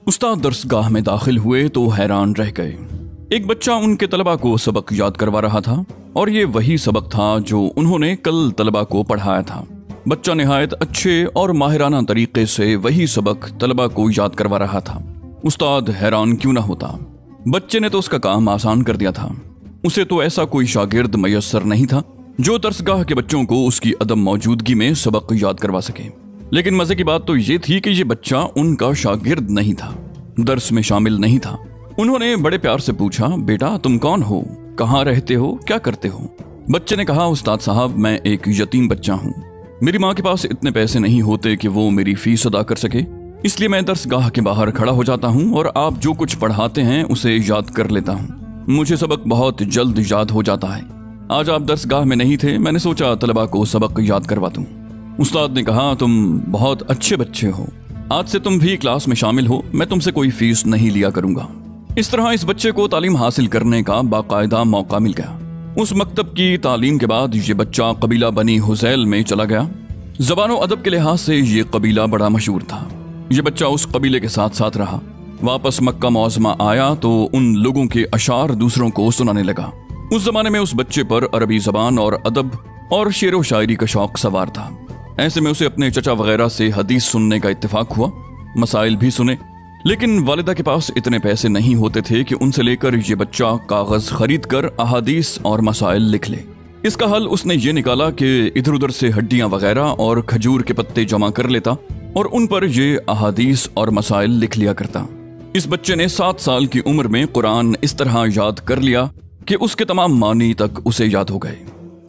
استاد درسگاہ میں داخل ہوئے تو حیران رہ گئے۔ ایک بچہ ان کے طلبہ کو سبق یاد کروا رہا تھا اور یہ وہی سبق تھا جو انہوں نے کل طلبہ کو پڑھایا تھا۔ بچہ نہایت اچھے اور ماہرانہ طریقے سے وہی سبق طلبہ کو یاد کروا رہا تھا۔ استاد حیران کیوں نہ ہوتا، بچے نے تو اس کا کام آسان کر دیا تھا۔ اسے تو ایسا کوئی شاگرد میسر نہیں تھا جو درسگاہ کے بچوں کو اس کی عدم موجودگی میں سبق یاد کروا سکے۔ لیکن مزے کی بات تو یہ تھی کہ یہ بچہ ان کا شاگرد نہیں تھا، درس میں شامل نہیں تھا۔ انہوں نے بڑے پیار سے پوچھا، بیٹا تم کون ہو، کہاں رہتے ہو، کیا کرتے ہو؟ بچے نے کہا، استاد صاحب میں ایک یتیم بچہ ہوں، میری ماں کے پاس اتنے پیسے نہیں ہوتے کہ وہ میری فیس ادا کر سکے، اس لیے میں درسگاہ کے باہر کھڑا ہو جاتا ہوں اور آپ جو کچھ پڑھاتے ہیں اسے یاد کر لیتا ہوں۔ مجھے سبق بہت جلد یاد ہو جاتا ہے۔ آج آپ درسگاہ میں نہیں تھے، میں نے سوچا طلبہ کو سبق یاد کروا دوں۔ استاد نے کہا، تم بہت اچھے بچے ہو، آج سے تم بھی کلاس میں شامل ہو، میں تم سے کوئی فیس نہیں لیا کروں گا۔ اس طرح اس بچے کو تعلیم حاصل کرنے کا باقاعدہ موقع مل گیا۔ اس مکتب کی تعلیم کے بعد یہ بچہ قبیلہ بنی حذیل میں چلا گیا۔ زبان و ادب کے لحاظ سے یہ قبیلہ بڑا مشہور تھا۔ یہ بچہ اس قبیلے کے ساتھ ساتھ رہا۔ واپس مکہ معظمہ آیا تو ان لوگوں کے اشعار دوسروں کو سنانے لگا۔ اس زمانے میں اس بچے پر عربی زبان اور ادب اور شعر و شاعری کا شوق سوار تھا۔ ایسے میں اسے اپنے چچا وغیرہ سے حدیث سننے کا اتفاق ہوا، مسائل بھی سنے، لیکن والدہ کے پاس اتنے پیسے نہیں ہوتے تھے کہ ان سے لے کر یہ بچہ کاغذ خرید کر احادیث اور مسائل لکھ لے۔ اس کا حل اس نے یہ نکالا کہ ادھر ادھر سے ہڈیاں وغیرہ اور کھجور کے پتے جمع کر لیتا اور ان پر یہ احادیث اور مسائل لکھ لیا کرتا۔ اس بچے نے 7 سال کی عمر میں قرآن اس طرح یاد کر لیا کہ اس کے تمام معنی تک اسے یاد ہو گئے۔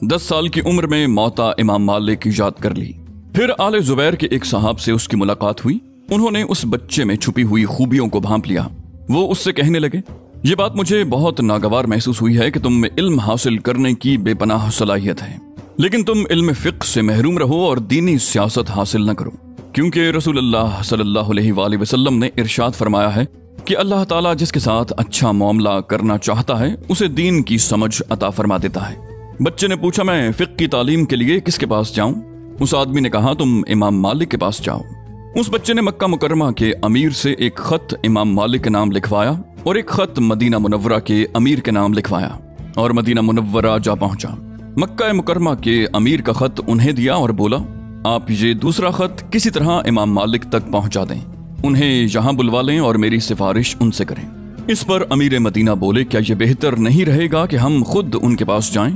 10 سال کی عمر میں موطا امام مالک یاد کر لی۔ پھر آل زبیر کے ایک صاحب سے اس کی ملاقات ہوئی۔ انہوں نے اس بچے میں چھپی ہوئی خوبیوں کو بھانپ لیا۔ وہ اس سے کہنے لگے، یہ بات مجھے بہت ناگوار محسوس ہوئی ہے کہ تم میں علم حاصل کرنے کی بے پناہ صلاحیت ہے، لیکن تم علم فقہ سے محروم رہو اور دینی سیاست حاصل نہ کرو، کیونکہ رسول اللہ صلی اللہ علیہ وآلہ وسلم نے ارشاد فرمایا ہے کہ اللہ تعالیٰ جس کے ساتھ اچھا معاملہ کرنا چاہتا ہے اسے دین کی سمجھ عطا فرما دیتا ہے۔ بچے نے پوچھا، میں فقہ کی تعلیم کے لیے کس کے پاس جاؤں؟ اس آدمی نے کہا، تم امام مالک کے پاس جاؤ۔ اس بچے نے مکہ مکرمہ کے امیر سے ایک خط امام مالک کے نام لکھوایا اور ایک خط مدینہ منورہ کے امیر کے نام لکھوایا اور مدینہ منورہ جا پہنچا۔ مکہ مکرمہ کے امیر کا خط انہیں دیا اور بولا، آپ یہ دوسرا خط کسی طرح امام مالک تک پہنچا دیں، انہیں یہاں بلوا لیں اور میری سفارش ان سے کریں۔ اس پر امیر مدینہ بولے، کیا یہ بہتر نہیں رہے گا کہ ہم خود ان کے پاس جائیں؟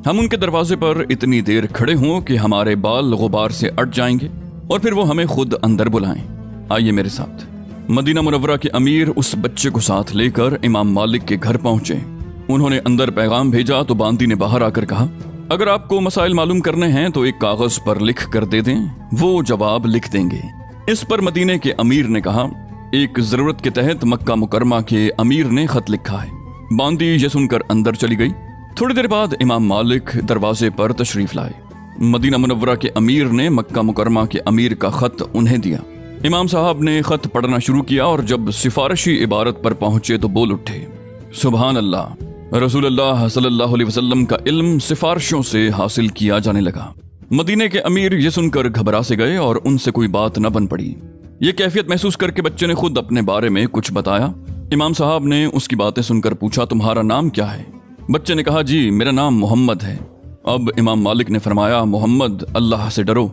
ہم ان کے دروازے پر اتنی دیر کھڑے ہوں کہ ہمارے بال غبار سے اٹ جائیں گے اور پھر وہ ہمیں خود اندر بلائیں۔ آئیے میرے ساتھ۔ مدینہ منورہ کے امیر اس بچے کو ساتھ لے کر امام مالک کے گھر پہنچے۔ انہوں نے اندر پیغام بھیجا تو باندی نے باہر آ کر کہا، اگر آپ کو مسائل معلوم کرنے ہیں تو ایک کاغذ پر لکھ کر دے دیں، وہ جواب لکھ دیں گے۔ اس پر مدینے کے امیر نے کہا، ایک ضرورت کے تحت مکہ مکرمہ کے امیر نے خط لکھا ہے۔ باندی یہ سن کر اندر چلی گئی۔ تھوڑی دیر بعد امام مالک دروازے پر تشریف لائے۔ مدینہ منورہ کے امیر نے مکہ مکرمہ کے امیر کا خط انہیں دیا۔ امام صاحب نے خط پڑھنا شروع کیا اور جب سفارشی عبارت پر پہنچے تو بول اٹھے، سبحان اللہ، رسول اللہ صلی اللہ علیہ وسلم کا علم سفارشوں سے حاصل کیا جانے لگا۔ مدینہ کے امیر یہ سن کر گھبرا سے گئے اور ان سے کوئی بات نہ بن پڑی۔ یہ کیفیت محسوس کر کے بچے نے خود اپنے بارے میں کچھ بتایا۔ امام صاحب نے اس کی باتیں سن کر پوچھا، تمہارا نام کیا ہے؟ بچے نے کہا، جی میرا نام محمد ہے۔ اب امام مالک نے فرمایا، محمد اللہ سے ڈرو،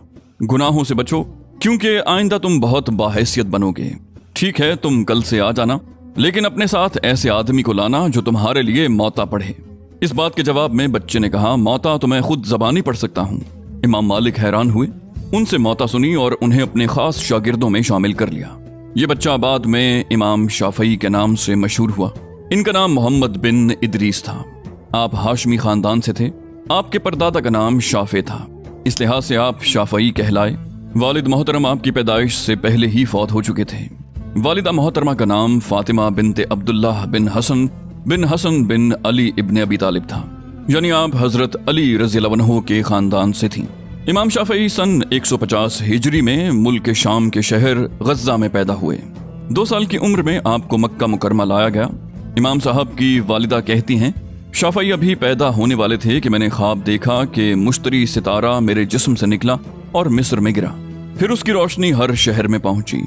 گناہوں سے بچو، کیونکہ آئندہ تم بہت باحیثیت بنو گے۔ ٹھیک ہے تم کل سے آ جانا، لیکن اپنے ساتھ ایسے آدمی کو لانا جو تمہارے لیے موطا پڑھے۔ اس بات کے جواب میں بچے نے کہا، موطا تو میں خود زبانی پڑھ سکتا ہوں۔ امام مالک حیران ہوئے، ان سے موطا سنی اور انہیں اپنے خاص شاگردوں میں شامل کر لیا۔ یہ بچہ بعد میں امام شافعی کے نام سے مشہور ہوا۔ ان کا نام محمد بن ادریس تھا۔ آپ ہاشمی خاندان سے تھے۔ آپ کے پردادا کا نام شافع تھا، اس لحاظ سے آپ شافعی کہلائے۔ والد محترم آپ کی پیدائش سے پہلے ہی فوت ہو چکے تھے۔ والدہ محترمہ کا نام فاطمہ بنت عبداللہ بن حسن بن علی ابن ابی طالب تھا، یعنی آپ حضرت علی رضی اللہ عنہ کے خاندان سے تھیں۔ امام شافعی سن 150 ہجری میں ملک شام کے شہر غزہ میں پیدا ہوئے۔ 2 سال کی عمر میں آپ کو مکہ مکرمہ لایا گیا۔ امام صاحب کی والدہ کہتی ہیں، شافعی ابھی پیدا ہونے والے تھے کہ میں نے خواب دیکھا کہ مشتری ستارہ میرے جسم سے نکلا اور مصر میں گرا، پھر اس کی روشنی ہر شہر میں پہنچی۔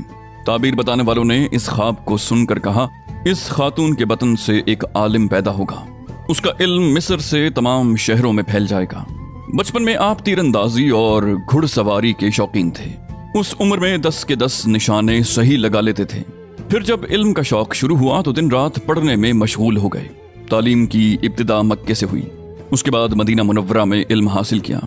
ताबीर बताने वालों ने इस ख्वाब को सुनकर कहा, इस खातून के बतन से एक आलिम पैदा होगा, उसका इल्म मिस्र से तमाम शहरों में फैल जाएगा। बचपन में आप तीरंदाजी और घुड़सवारी के शौकीन थे। उस उम्र में 10 के 10 निशाने सही लगा लेते थे। फिर जब इल्म का शौक शुरू हुआ तो दिन रात पढ़ने में मशगूल हो गए। तालीम की इब्तिदा मक्के से हुई, उसके बाद मदीना मुनव्वरा में इल्म हासिल किया।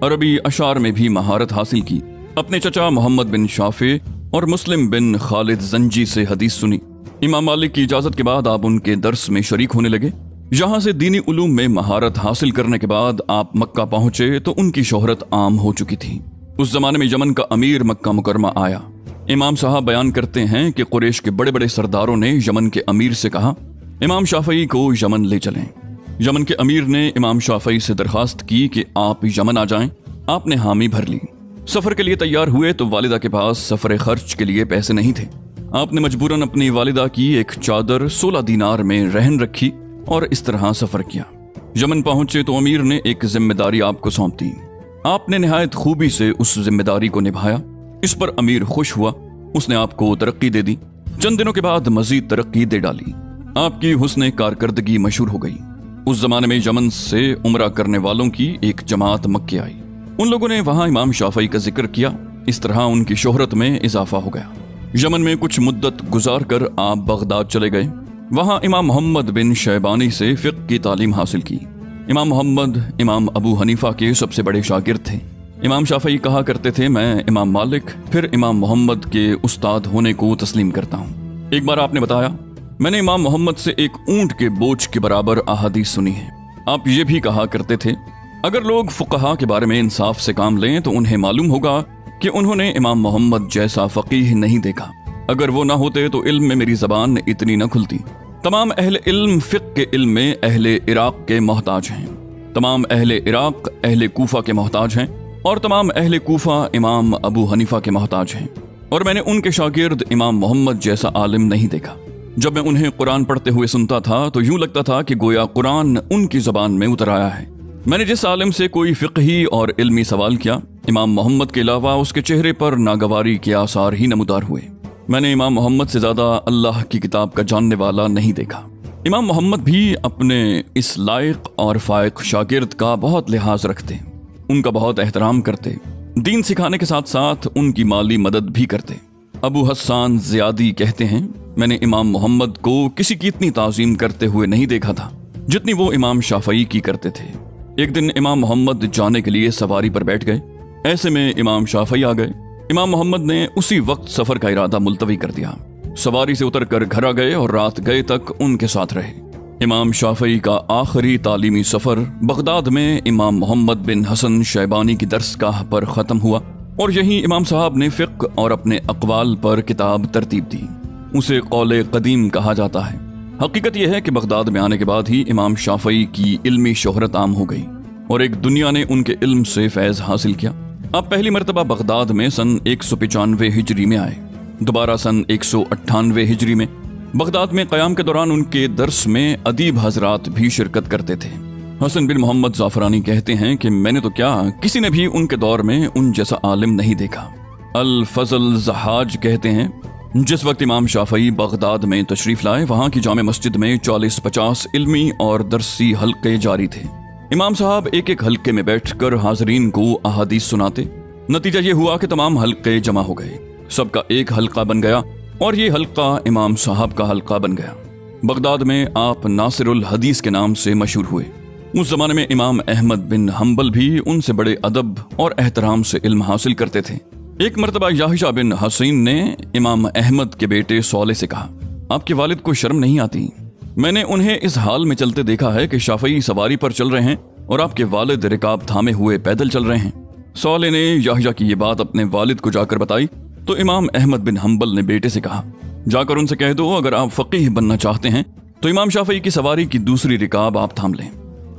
अरबी अशार में भी महारत हासिल की। अपने चचा मोहम्मद बिन शाफे और मुस्लिम बिन खालिद जंजी से हदीस सुनी। इमाम मालिक की इजाजत के बाद आप उनके दर्स में शरीक होने लगे। यहाँ से दीनी उलूम में महारत हासिल करने के बाद आप मक्का पहुंचे तो उनकी शोहरत आम हो चुकी थी। उस जमाने में यमन का अमीर मक्का मुकरमा आया। इमाम साहब बयान करते हैं कि कुरैश के बड़े बड़े सरदारों ने यमन के अमीर से कहा, इमाम शाफई को यमन ले चलें। यमन के अमीर ने इमाम शाफई से दरखास्त की कि आप यमन आ जाएं। आपने हामी भर ली। सफर के लिए तैयार हुए तो वालिदा के पास सफर खर्च के लिए पैसे नहीं थे। आपने मजबूरन अपनी वालिदा की एक चादर 16 दीनार में रहन रखी और इस तरह सफर किया। यमन पहुंचे तो अमीर ने एक जिम्मेदारी आपको सौंप दी। आपने निहायत खूबी से उस जिम्मेदारी को निभाया। इस पर अमीर खुश हुआ, उसने आपको तरक्की दे दी। चंद दिनों के बाद मजीद तरक्की दे डाली। आपकी हुस्न कारकर्दगी मशहूर हो गई। उस जमाने में यमन से उम्रा करने वालों की एक जमात मक्के आई। उन लोगों ने वहां इमाम शाफई का जिक्र किया। इस तरह उनकी शोहरत में इजाफा हो गया। यमन में कुछ मुद्दत गुजार कर आप बगदाद चले गए। वहां इमाम मोहम्मद बिन शैबानी से फिक्र की तालीम हासिल की। इमाम मोहम्मद इमाम अबू हनीफा के सबसे बड़े शागिर्द थे। इमाम शाफई कहा करते थे, मैं इमाम मालिक फिर इमाम मोहम्मद के उस्ताद होने को तस्लीम करता हूँ। एक बार आपने बताया, मैंने इमाम मोहम्मद से एक ऊंट के बोझ के बराबर अहादीस सुनी है। आप ये भी कहा करते थे, अगर लोग फुकहा के बारे में इंसाफ से काम लें तो उन्हें मालूम होगा कि उन्होंने इमाम मोहम्मद जैसा फकीह नहीं देखा। अगर वो ना होते तो इल्म में मेरी जबान इतनी न खुलती। तमाम अहले इल्म फिक्र के इल्म में अहले इराक के मोहताज हैं। तमाम अहले इराक अहले कूफा के मोहताज हैं और तमाम अहले कूफा इमाम अबू हनीफा के मोहताज हैं। और मैंने उनके शागिर्द इमाम मोहम्मद जैसा आलिम नहीं देखा। जब मैं उन्हें कुरान पढ़ते हुए सुनता था तो यूं लगता था कि गोया कुरान उनकी जबान में उतर आया है। मैंने जिस आलिम से कोई फिक्ही और इल्मी सवाल किया, इमाम मोहम्मद के अलावा उसके चेहरे पर नागवारी के आसार ही नमूदार हुए। मैंने इमाम मोहम्मद से ज्यादा अल्लाह की किताब का जानने वाला नहीं देखा। इमाम मोहम्मद भी अपने इस लायक और फायक शागिर्द का बहुत लिहाज रखते, उनका बहुत एहतराम करते, दीन सिखाने के साथ साथ उनकी माली मदद भी करते। अबू हस्सान ज़ियादी कहते हैं, मैंने इमाम मोहम्मद को किसी की इतनी ताज़ीम करते हुए नहीं देखा था जितनी वो इमाम शाफई की करते थे। एक दिन इमाम मोहम्मद जाने के लिए सवारी पर बैठ गए। ऐसे में इमाम शाफई आ गए। इमाम मोहम्मद ने उसी वक्त सफर का इरादा मुलतवी कर दिया। सवारी से उतरकर घर आ गए और रात गए तक उनके साथ रहे। इमाम शाफई का आखिरी तालीमी सफर बगदाद में इमाम मोहम्मद बिन हसन शैबानी की दरसगाह पर ख़त्म हुआ और यहीं इमाम साहब ने फ़िक़्ह और अपने अक़वाल पर किताब तरतीब दी। उसे कौले कदीम कहा जाता है। हकीकत यह है कि बगदाद में आने के बाद ही इमाम शाफई की इल्मी शोहरत आम हो गई और एक दुनिया ने उनके इल्म से फैज़ हासिल किया। अब पहली मरतबा बगदाद में सन 195 हिजरी में आए, दोबारा सन 198 हिजरी में। बगदाद में क़याम के दौरान उनके दर्स में अदीब हजरात भी शिरकत करते थे। हसन बिन मोहम्मद ज़ाफ़रानी कहते हैं कि मैंने तो क्या, किसी ने भी उनके दौर में उन जैसा आलिम नहीं देखा। अल फजल ज़हाज कहते हैं, जिस वक्त इमाम शाफई बगदाद में तशरीफ लाए वहाँ की जामे मस्जिद में 40-50 इल्मी और दरसी हल्के जारी थे। इमाम साहब एक एक हल्के में बैठकर हाजरीन को अहादीस सुनाते। नतीजा ये हुआ कि तमाम हल्के जमा हो गए, सबका एक हल्का बन गया और ये हल्का इमाम साहब का हल्का बन गया। बगदाद में आप नासिरुल हदीस के नाम से मशहूर हुए। उस जमाने में इमाम अहमद बिन हम्बल भी उनसे बड़े अदब और एहतराम से इल्म हासिल करते थे। एक मरतबा याहिया बिन हसीन ने इमाम अहमद के बेटे सौले से कहा, आपके वालिद को शर्म नहीं आती? मैंने उन्हें इस हाल में चलते देखा है कि शाफई सवारी पर चल रहे हैं और आपके वालिद रिकाब थामे हुए पैदल चल रहे हैं। सौले ने याहिया की ये बात अपने वालिद को जाकर बताई तो इमाम अहमद बिन हम्बल ने बेटे से कहा, जाकर उनसे कह दो अगर आप फकीह बनना चाहते हैं तो इमाम शाफई की सवारी की दूसरी रिकाब आप थाम लें।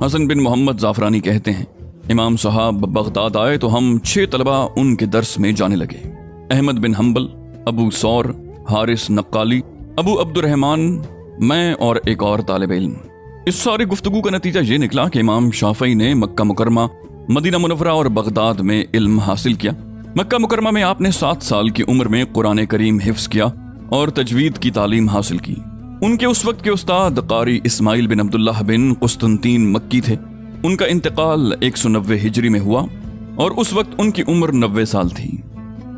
हसन बिन मोहम्मद ज़ाफ़रानी कहते हैं, इमाम साहब बगदाद आए तो हम 6 तलबा उनके दर्स में जाने लगे। अहमद बिन हम्बल, अबू सौर, हारिस नक्काली, अबू अब्दुर्रहमान, मैं और एक और तालिब इल्म। इस सारी गुफ्तगू का नतीजा ये निकला कि इमाम शाफई ने मक्का मुकरमा, मदीना मुनव्वरा और बगदाद में इल्म हासिल किया। مکہ مکرمہ میں آپ نے 7 سال کی عمر میں قرآن کریم حفظ کیا اور تجوید کی تعلیم حاصل کی۔ ان کے اس وقت کے استاد قاری اسماعیل بن عبداللہ بن قسطنطین مکی تھے۔ ان کا انتقال 190 ہجری میں ہوا اور اس وقت ان کی عمر 90 سال تھی۔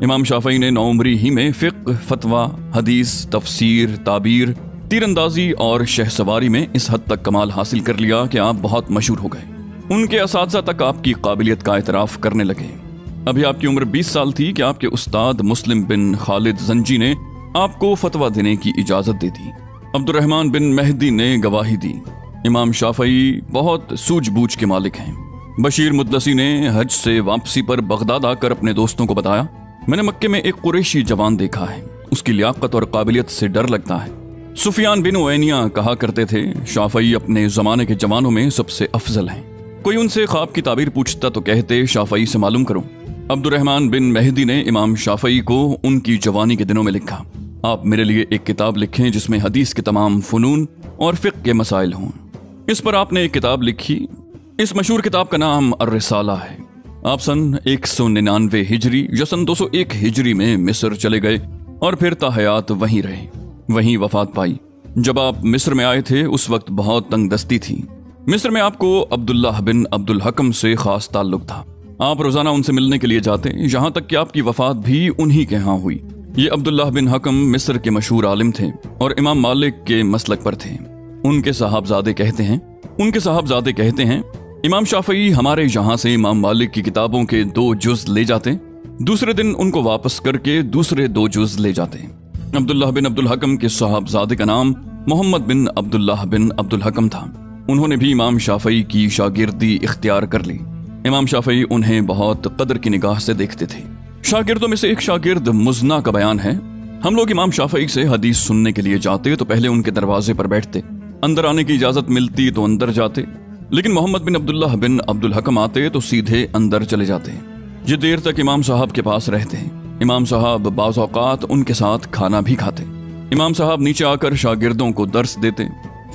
امام شافعی نے نوعمری ہی میں فقہ، فتویٰ، حدیث، تفسیر، تعبیر، تیر اندازی اور شہ سواری میں اس حد تک کمال حاصل کر لیا کہ آپ بہت مشہور ہو گئے۔ ان کے اساتذہ تک آپ کی قابلیت کا اعتراف کرنے لگے۔ ابھی آپ کی عمر 20 سال تھی کہ آپ کے استاد مسلم بن خالد زنجی نے آپ کو فتویٰ دینے کی اجازت دے دی۔ عبد الرحمن بن مہدی نے گواہی دی۔ امام شافعی بہت سوجھ بوجھ کے مالک ہیں۔ بشیر مدلسی نے حج سے واپسی پر بغداد آ کر اپنے دوستوں کو بتایا، میں نے مکے میں ایک قریشی جوان دیکھا ہے، اس کی لیاقت اور قابلیت سے ڈر لگتا ہے۔ سفیان بن عینیہ کہا کرتے تھے، شافعی اپنے زمانے کے جوانوں میں سب سے افضل ہیں۔ کوئی ان سے خواب کی تعبیر پوچھتا تو کہتے شافعی سے معلوم کرو۔ عبد الرحمن بن مہدی نے امام شافعی کو ان کی جوانی کے دنوں میں لکھا، آپ میرے لیے ایک کتاب لکھیں جس میں حدیث کے تمام فنون اور فقہ کے مسائل ہوں۔ اس پر آپ نے ایک کتاب لکھی۔ اس مشہور کتاب کا نام الرسالہ ہے۔ آپ سن 199 ہجری یا سن 201 ہجری میں مصر چلے گئے اور پھر تا حیات وہیں رہے، وہیں وفات پائی۔ جب آپ مصر میں آئے تھے اس وقت بہت تنگ دستی تھی۔ مصر میں آپ کو عبداللہ بن عبد الحکم سے خاص تعلق تھا۔ آپ روزانہ ان سے ملنے کے لیے جاتے، یہاں تک کہ آپ کی وفات بھی انہی کے ہاں ہوئی۔ یہ عبداللہ بن حکم مصر کے مشہور عالم تھے اور امام مالک کے مسلک پر تھے۔ ان کے صاحبزادے کہتے ہیں امام شافعی ہمارے یہاں سے امام مالک کی کتابوں کے 2 جز لے جاتے، دوسرے دن ان کو واپس کر کے دوسرے 2 جز لے جاتے۔ عبداللہ بن عبد الحکم کے صاحبزادے کا نام محمد بن عبداللہ بن عبد الحکم تھا۔ انہوں نے بھی امام شافعی کی شاگردی اختیار کر لی۔ امام شافعی انہیں بہت قدر کی نگاہ سے دیکھتے تھے۔ شاگردوں میں سے ایک شاگرد مزنہ کا بیان ہے، ہم لوگ امام شافعی سے حدیث سننے کے لیے جاتے تو پہلے ان کے دروازے پر بیٹھتے، اندر آنے کی اجازت ملتی تو اندر جاتے، لیکن محمد بن عبداللہ بن عبد الحکم آتے تو سیدھے اندر چلے جاتے۔ یہ دیر تک امام صاحب کے پاس رہتے ہیں۔ امام صاحب بعض اوقات ان کے ساتھ کھانا بھی کھاتے۔ امام صاحب نیچے آ کر شاگردوں کو درس دیتے۔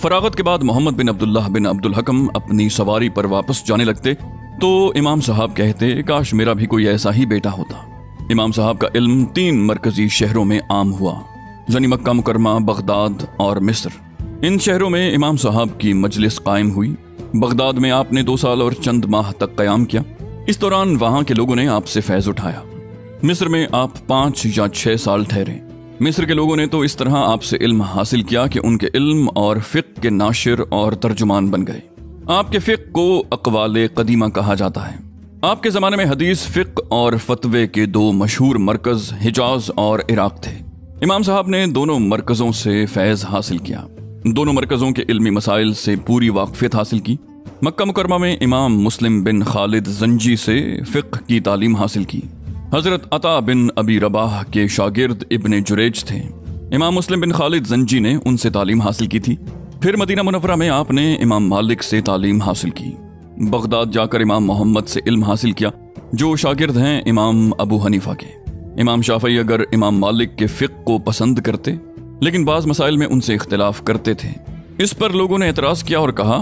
فراغت کے بعد محمد بن عبداللہ بن عبد الحکم اپنی سواری پر واپس جانے لگتے تو امام صاحب کہتے کاش میرا بھی کوئی ایسا ہی بیٹا ہوتا۔ امام صاحب کا علم 3 مرکزی شہروں میں عام ہوا، یعنی مکہ مکرمہ، بغداد اور مصر۔ ان شہروں میں امام صاحب کی مجلس قائم ہوئی۔ بغداد میں آپ نے 2 سال اور چند ماہ تک قیام کیا۔ اس دوران وہاں کے لوگوں نے آپ سے فیض اٹھایا۔ مصر میں آپ 5 یا 6 سال ٹھہرے۔ مصر کے لوگوں نے تو اس طرح آپ سے علم حاصل کیا کہ ان کے علم اور فقہ کے ناشر اور ترجمان بن گئے۔ آپ کے فقہ کو اقوال قدیمہ کہا جاتا ہے۔ آپ کے زمانے میں حدیث، فقہ اور فتوے کے 2 مشہور مرکز حجاز اور عراق تھے۔ امام صاحب نے دونوں مرکزوں سے فیض حاصل کیا، دونوں مرکزوں کے علمی مسائل سے پوری واقفیت حاصل کی۔ مکہ مکرمہ میں امام مسلم بن خالد زنجی سے فقہ کی تعلیم حاصل کی۔ حضرت عطا بن ابی رباح کے شاگرد ابن جریج تھے۔ امام مسلم بن خالد زنجی نے ان سے تعلیم حاصل کی تھی۔ پھر مدینہ منورہ میں آپ نے امام مالک سے تعلیم حاصل کی۔ بغداد جا کر امام محمد سے علم حاصل کیا، جو شاگرد ہیں امام ابو حنیفہ کے۔ امام شافعی اگر امام مالک کے فقہ کو پسند کرتے لیکن بعض مسائل میں ان سے اختلاف کرتے تھے۔ اس پر لوگوں نے اعتراض کیا اور کہا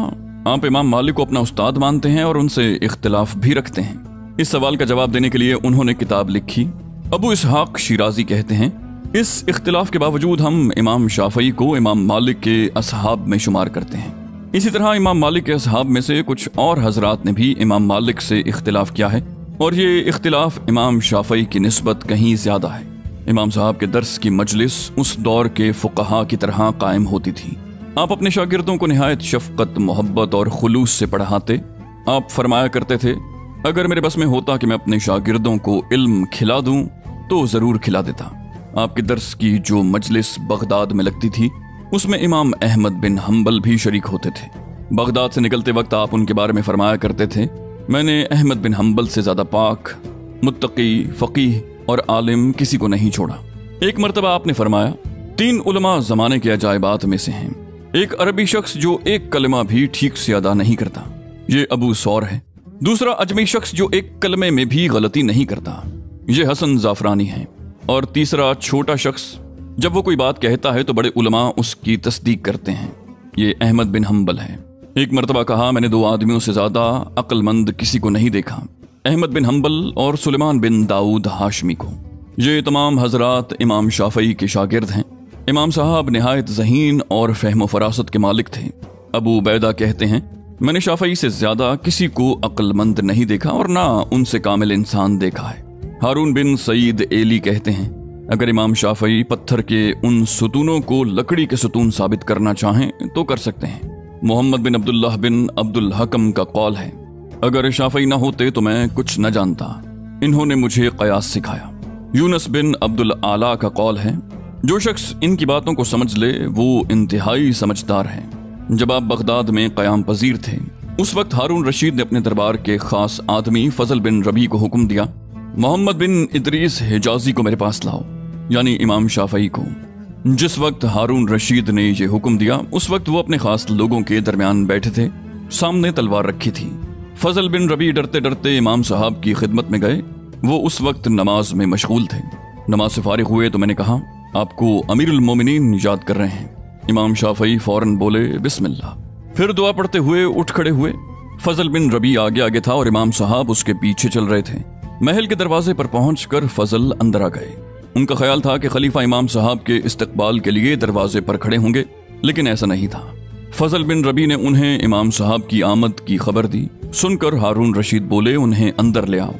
آپ امام مالک کو اپنا استاد مانتے ہیں اور ان سے اختلاف بھی رکھتے ہیں۔ اس سوال کا جواب دینے کے لیے انہوں نے کتاب لکھی۔ ابو اسحاق شیرازی کہتے ہیں اس اختلاف کے باوجود ہم امام شافعی کو امام مالک کے اصحاب میں شمار کرتے ہیں۔ اسی طرح امام مالک کے اصحاب میں سے کچھ اور حضرات نے بھی امام مالک سے اختلاف کیا ہے اور یہ اختلاف امام شافعی کی نسبت کہیں زیادہ ہے۔ امام صاحب کے درس کی مجلس اس دور کے فقہا کی طرح قائم ہوتی تھی۔ آپ اپنے شاگردوں کو نہایت شفقت، محبت اور خلوص سے پڑھاتے۔ آپ فرمایا کرتے تھے اگر میرے بس میں ہوتا کہ میں اپنے شاگردوں کو علم کھلا دوں تو ضرور کھلا دیتا۔ آپ کے درس کی جو مجلس بغداد میں لگتی تھی اس میں امام احمد بن حنبل بھی شریک ہوتے تھے۔ بغداد سے نکلتے وقت آپ ان کے بارے میں فرمایا کرتے تھے میں نے احمد بن حنبل سے زیادہ پاک، متقی، فقیہ اور عالم کسی کو نہیں چھوڑا۔ ایک مرتبہ آپ نے فرمایا 3 علماء زمانے کے عجائبات میں سے ہیں۔ ایک عربی شخص جو ایک کلمہ بھی ٹھیک سے ادا نہیں کرتا، یہ ابو ثور ہے۔ دوسرا اجمی شخص جو ایک کلمے میں بھی غلطی نہیں کرتا، یہ حسن زعفرانی ہے۔ اور تیسرا چھوٹا شخص جب وہ کوئی بات کہتا ہے تو بڑے علماء اس کی تصدیق کرتے ہیں، یہ احمد بن حنبل ہے۔ ایک مرتبہ کہا میں نے 2 آدمیوں سے زیادہ عقل مند کسی کو نہیں دیکھا۔ अहमद बिन हम्बल और सुलेमान बिन दाऊद हाशमी को। ये तमाम हजरात इमाम शाफई के शागिर्द हैं। इमाम साहब निहायत ज़हीन और फहम फरासत के मालिक थे। अबू उबैदा कहते हैं, मैंने शाफई से ज्यादा किसी को अक्लमंद नहीं देखा और ना उनसे कामिल इंसान देखा है। हारून बिन सईद एली कहते हैं, अगर इमाम शाफई पत्थर के उन सुतूनों को लकड़ी के सुतून साबित करना चाहें तो कर सकते हैं। मोहम्मद बिन अब्दुल्लाह बिन अब्दुल हकम का कौल है, अगर शाफई ना होते तो मैं कुछ न जानता, इन्होंने मुझे कयास सिखाया। यूनस बिन अब्दुल आला का कौल है, जो शख्स इनकी बातों को समझ ले वो इंतहाई समझदार है। जब आप बगदाद में क़याम पजीर थे, उस वक्त हारून रशीद ने अपने दरबार के खास आदमी फजल बिन रबी को हुक्म दिया, मोहम्मद बिन इदरीस हिजाजी को मेरे पास लाओ, यानी इमाम शाफई को। जिस वक्त हारून रशीद ने यह हुक्म दिया, उस वक्त वो अपने खास लोगों के दरमियान बैठे थे, सामने तलवार रखी थी। फजल बिन रबी डरते डरते इमाम साहब की खिदमत में गए। वो उस वक्त नमाज में मशगूल थे। नमाज से फारिग हुए तो मैंने कहा, आपको अमीरुल मोमिनीन याद कर रहे हैं। इमाम शाफई फौरन बोले, बिस्मिल्लाह। फिर दुआ पढ़ते हुए उठ खड़े हुए। फजल बिन रबी आगे आगे था और इमाम साहब उसके पीछे चल रहे थे। महल के दरवाजे पर पहुंचकर फजल अंदर आ गए। उनका ख्याल था कि खलीफा इमाम साहब के इस्तकबाल के लिए दरवाजे पर खड़े होंगे, लेकिन ऐसा नहीं था। फजल बिन रबी ने उन्हें इमाम साहब की आमद की खबर दी। सुनकर हारून रशीद बोले, उन्हें अंदर ले आओ।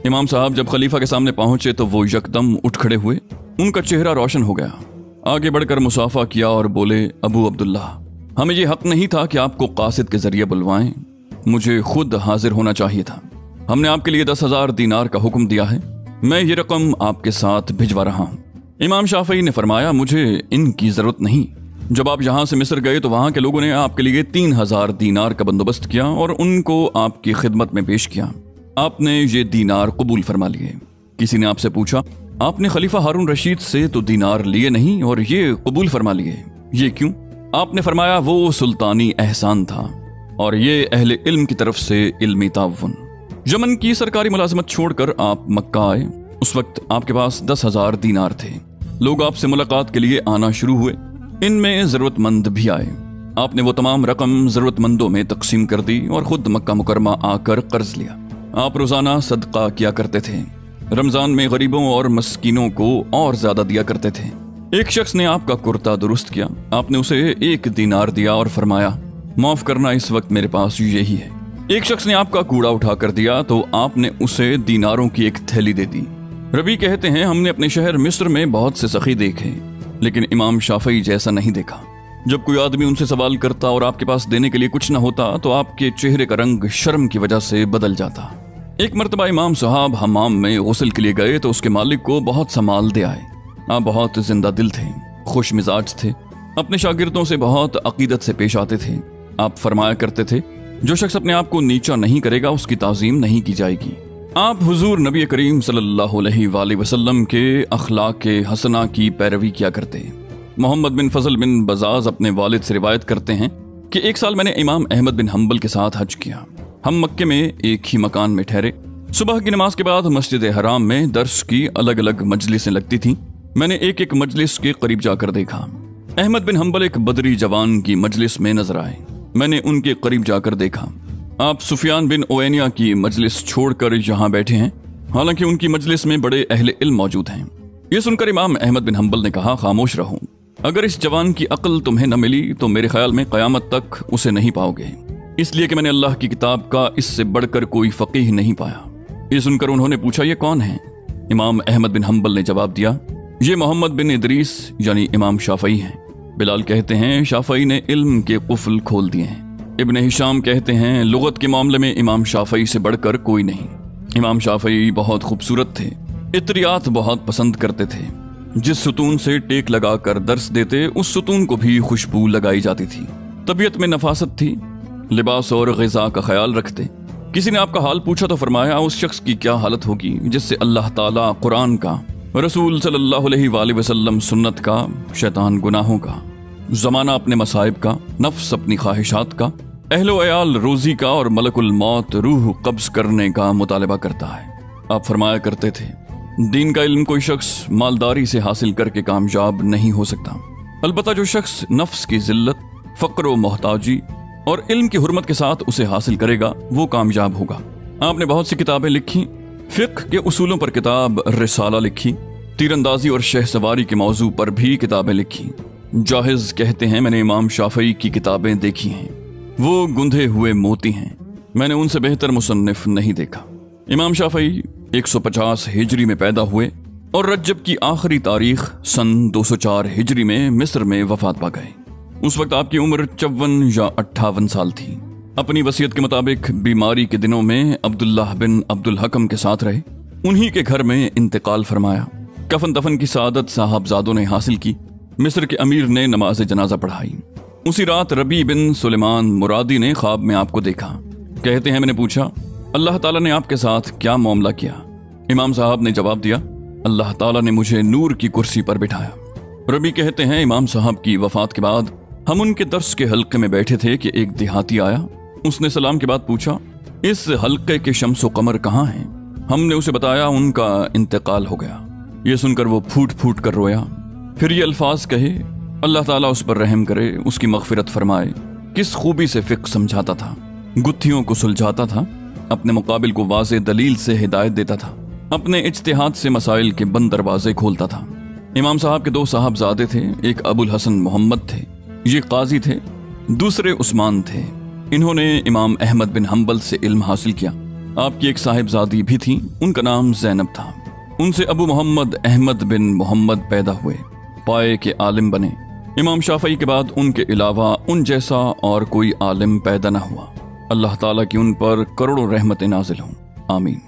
इमाम साहब जब खलीफा के सामने पहुंचे तो वो यकदम उठ खड़े हुए। उनका चेहरा रोशन हो गया। आगे बढ़कर मुसाफा किया और बोले, अबू अब्दुल्ला, हमें ये हक नहीं था कि आपको कासिद के जरिए बुलवाएं, मुझे खुद हाजिर होना चाहिए था। हमने आपके लिए 10,000 दीनार का हुक्म दिया है, मैं ये रकम आपके साथ भिजवा रहा हूँ। इमाम शाफई ने फरमाया, मुझे इनकी जरूरत नहीं। जब आप यहाँ से मिस्र गए तो वहाँ के लोगों ने आपके लिए 3,000 दीनार का बंदोबस्त किया और उनको आपकी खिदमत में पेश किया। आपने ये दीनार कबूल फरमा लिए। किसी ने आपसे पूछा, आपने खलीफा हारून रशीद से तो दीनार लिए नहीं और ये कबूल फरमा लिए, ये क्यों? आपने फरमाया, वो सुल्तानी एहसान था और ये अहले इल्म की तरफ से इल्मी ताउन। यमन की सरकारी मुलाजमत छोड़कर आप मक्का आए। उस वक्त आपके पास 10,000 दीनार थे। लोग आपसे मुलाकात के लिए आना शुरू हुए। इनमें जरूरतमंद भी आए। आपने वो तमाम रकम जरूरतमंदों में तकसीम कर दी और खुद मक्का मुकरमा आकर कर्ज लिया। आप रोजाना सदका किया करते थे। रमजान में गरीबों और मस्कीनों को और ज्यादा दिया करते थे। एक शख्स ने आपका कुर्ता दुरुस्त किया। आपने उसे 1 दीनार दिया और फरमाया, माफ करना, इस वक्त मेरे पास यही है। एक शख्स ने आपका कूड़ा उठा कर दिया तो आपने उसे दीनारों की एक थैली दे दी। रबी कहते हैं, हमने अपने शहर मिस्र में बहुत से सखी देखे, लेकिन इमाम शाफई जैसा नहीं देखा। जब कोई आदमी उनसे सवाल करता और आपके पास देने के लिए कुछ न होता तो आपके चेहरे का रंग शर्म की वजह से बदल जाता। एक मर्तबा इमाम साहब हमाम में गुस्ल के लिए गए तो उसके मालिक को बहुत सा माल दे आए। आप बहुत जिंदा दिल थे, खुश मिजाज थे, अपने शागिर्दों से बहुत अकीदत से पेश आते थे। आप फरमाया करते थे, जो शख्स अपने आप को नीचा नहीं करेगा उसकी ताजीम नहीं की जाएगी। आप हुजूर नबी करीम सल्लल्लाहु अलैहि वसल्लम के अखलाक हसना की पैरवी किया करते। मोहम्मद बिन फजल बिन बजाज अपने वालिद से रिवायत करते हैं कि एक साल मैंने इमाम अहमद बिन हम्बल के साथ हज किया। हम मक्के में एक ही मकान में ठहरे। सुबह की नमाज के बाद मस्जिद हराम में दर्स की अलग अलग मजलिसें लगती थीं। मैंने एक एक मजलिस के करीब जाकर देखा। अहमद बिन हम्बल एक बदरी जवान की मजलिस में नजर आए। मैंने उनके करीब जाकर देखा। आप सुफियान बिन ओयनिया की मजलिस छोड़कर यहाँ बैठे हैं, हालांकि उनकी मजलिस में बड़े अहले इल्म मौजूद हैं। ये सुनकर इमाम अहमद बिन हम्बल ने कहा, खामोश रहो। अगर इस जवान की अक्ल तुम्हें न मिली तो मेरे ख्याल में क़यामत तक उसे नहीं पाओगे, इसलिए कि मैंने अल्लाह की किताब का इससे बढ़कर कोई फकीह नहीं पाया। ये सुनकर उन्होंने पूछा, ये कौन है? इमाम अहमद बिन हम्बल ने जवाब दिया, ये मोहम्मद बिन इदरीस यानी इमाम शाफई हैं। बिलाल कहते हैं, शाफई ने इल्म के कुफल खोल दिए हैं। इब्न हिशाम कहते हैं, लुगत के मामले में इमाम शाफई से बढ़कर कोई नहीं। इमाम शाफई बहुत खूबसूरत थे, इत्रियात बहुत पसंद करते थे। जिस सुतून से टेक लगाकर दर्स देते उस सुतून को भी खुशबू लगाई जाती थी। तबीयत में नफासत थी, लिबास और ग़िज़ा का ख्याल रखते। किसी ने आपका हाल पूछा तो फरमाया, उस शख्स की क्या हालत होगी जिससे अल्लाह ताला कुरान का, रसूल सल्लल्लाहु अलैहि वसल्लम सुन्नत का, शैतान गुनाहों का, ज़माना अपने मसाइब का, नफ्स अपनी ख्वाहिशात का, अहलो अयाल रोज़ी का और मलकुल मौत रूह कब्ज़ करने का मुतालबा करता है। आप फरमाया करते थे, दीन का इल्म कोई शख्स मालदारी से हासिल करके कामयाब नहीं हो सकता, अलबत्ता जो शख्स नफ्स की जिल्लत, फ़क्र व मोहताजी और इल्म की हुर्मत के साथ उसे हासिल करेगा वो कामयाब होगा। आपने बहुत सी किताबें लिखी, फिक्र के उसूलों पर किताब रिसाला लिखी, तीरंदाजी और शहसवारी के मौजू पर भी किताबें लिखी। जाहिज कहते हैं मैंने इमाम शाफई की किताबें देखी हैं, वो गुंधे हुए मोती हैं, मैंने उनसे बेहतर मुसन्निफ नहीं देखा। इमाम शाफई 150 हिजरी में पैदा हुए और रज्जब की आखिरी तारीख सन 204 हिजरी में मिस्र में वफात पा गए। उस वक्त आपकी उम्र 54 या 58 साल थी। अपनी वसीयत के मुताबिक बीमारी के दिनों में अब्दुल्लाह बिन अब्दुल हकम के साथ रहे, उन्हीं के घर में इंतकाल फरमाया। कफन दफन की सादत साहबजादों ने हासिल की। मिस्र के अमीर ने नमाज जनाजा पढ़ाई। उसी रात रबी बिन सुलेमान मुरादी ने ख्वाब में आपको देखा। कहते हैं मैंने पूछा, अल्लाह ताला ने आपके साथ क्या मामला किया? इमाम साहब ने जवाब दिया, अल्लाह ताला ने मुझे नूर की कुर्सी पर बिठाया। रबी कहते हैं इमाम साहब की वफात के बाद हम उनके दर्स के हल्के में बैठे थे कि एक देहाती आया। उसने सलाम के बाद पूछा, इस हल्के के शम्सो कमर कहाँ हैं? हमने उसे बताया उनका इंतकाल हो गया। ये सुनकर वो फूट फूट कर रोया। फिर ये अल्फाज कहे, अल्लाह ताला उस पर रहम करे, उसकी मगफिरत फरमाए। किस खूबी से फिक्र समझाता था, गुत्थियों को सुलझाता था, अपने मुकाबिल को वाज़े दलील से हिदायत देता था, अपने इज्तिहाद से मसाइल के बंद दरवाजे खोलता था। इमाम साहब के 2 साहबजादे थे, एक अबुल हसन मोहम्मद थे, ये काजी थे, दूसरे उस्मान थे। इन्होंने इमाम अहमद बिन हम्बल से इल्म हासिल किया। आपकी एक साहिबजादी भी थी, उनका नाम ज़ैनब था। उनसे अबू मोहम्मद अहमद बिन मोहम्मद पैदा हुए, पाए के आलिम बने। इमाम शाफई के बाद उनके अलावा उन जैसा और कोई आलिम पैदा न हुआ। अल्लाह ताला की उन पर करोड़ों रहमतें नाजिल हों, आमीन।